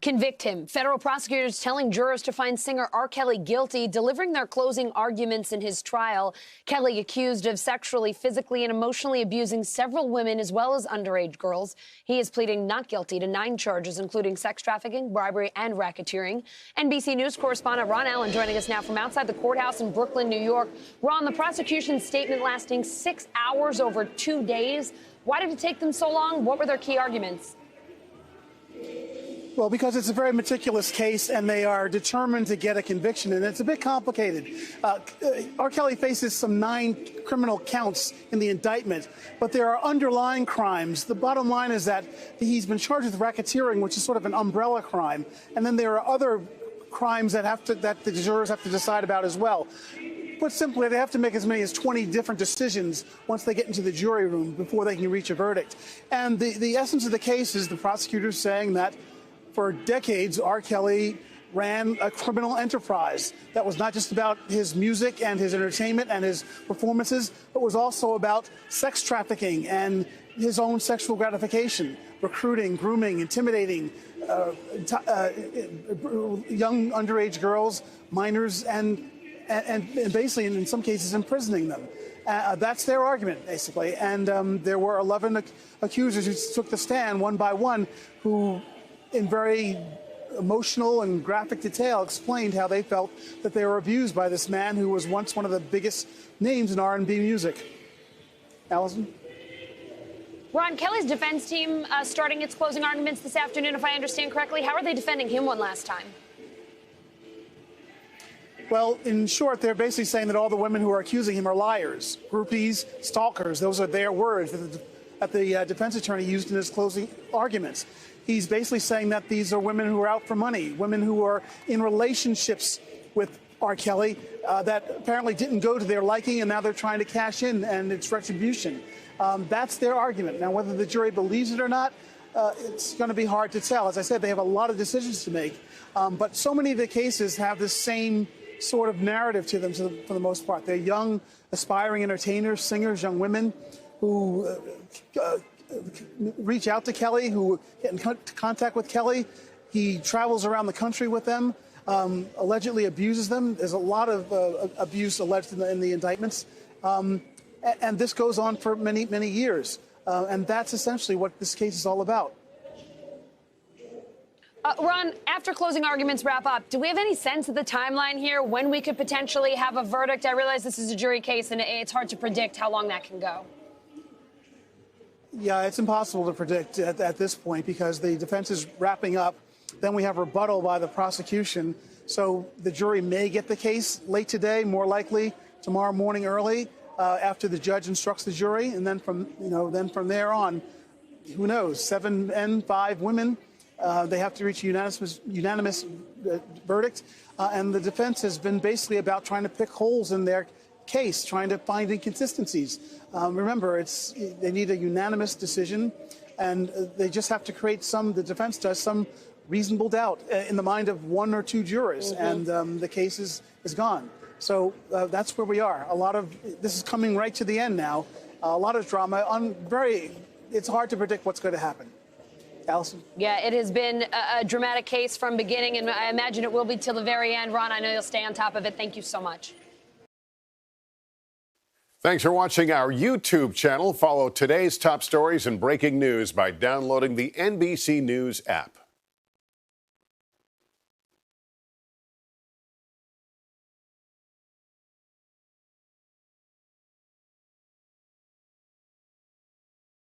Convict him. Federal prosecutors telling jurors to find singer R. Kelly guilty, delivering their closing arguments in his trial. Kelly accused of sexually, physically, and emotionally abusing several women as well as underage girls. He is pleading not guilty to 9 charges, including sex trafficking, bribery, and racketeering. NBC News correspondent Ron Allen joining us now from outside the courthouse in Brooklyn, New York. Ron, the prosecution's statement lasting 6 hours over 2 days. Why did it take them so long? What were their key arguments? Well, because it's a very meticulous case and they are determined to get a conviction, and it's a bit complicated. R. Kelly faces some 9 criminal counts in the indictment, but there are underlying crimes. The bottom line is that he's been charged with racketeering, which is sort of an umbrella crime, and then there are other crimes that the jurors have to decide about as well. Put simply, they have to make as many as 20 different decisions once they get into the jury room before they can reach a verdict. And the essence of the case is the prosecutors saying that for decades, R. Kelly ran a criminal enterprise that was not just about his music and his entertainment and his performances, but was also about sex trafficking and his own sexual gratification, recruiting, grooming, intimidating young underage girls, minors, and basically, in some cases, imprisoning them. That's their argument, basically. And there were 11 accusers who took the stand one by one who, in very emotional and graphic detail, explained how they felt that they were abused by this man who was once one of the biggest names in R&B music. Allison? Ron, Kelly's defense team starting its closing arguments this afternoon, if I understand correctly. How are they defending him one last time? Well, in short, they're basically saying that all the women who are accusing him are liars, groupies, stalkers. Those are their words that the defense attorney used in his closing arguments. He's basically saying that these are women who are out for money, women who are in relationships with R. Kelly that apparently didn't go to their liking, and now they're trying to cash in, and it's retribution. That's their argument. Now, whether the jury believes it or not, it's going to be hard to tell. As I said, they have a lot of decisions to make, but so many of the cases have the same sort of narrative to them for the most part. They're young, aspiring entertainers, singers, young women who reach out to Kelly, who get in contact with Kelly. He travels around the country with them, allegedly abuses them. There's a lot of abuse alleged in the indictments. And this goes on for many, many years. And that's essentially what this case is all about. Ron, after closing arguments wrap up, do we have any sense of the timeline here, when we could potentially have a verdict? I realize this is a jury case, and it's hard to predict how long that can go. Yeah, it's impossible to predict at this point because the defense is wrapping up. Then we have rebuttal by the prosecution. So the jury may get the case late today, more likely tomorrow morning early, after the judge instructs the jury. And then from there on, who knows, 7 men, 5 women. They have to reach a unanimous verdict. And the defense has been basically about trying to pick holes in their case, trying to find inconsistencies. Remember, they need a unanimous decision, and they just have to create the defense does some reasonable doubt in the mind of 1 or 2 jurors, and the case is gone. So that's where we are. This is coming right to the end now. A lot of drama. It's hard to predict what's going to happen. Allison? Yeah, it has been a dramatic case from beginning, and I imagine it will be till the very end. Ron, I know you'll stay on top of it. Thank you so much. Thanks for watching our YouTube channel. Follow today's top stories and breaking news by downloading the NBC News app.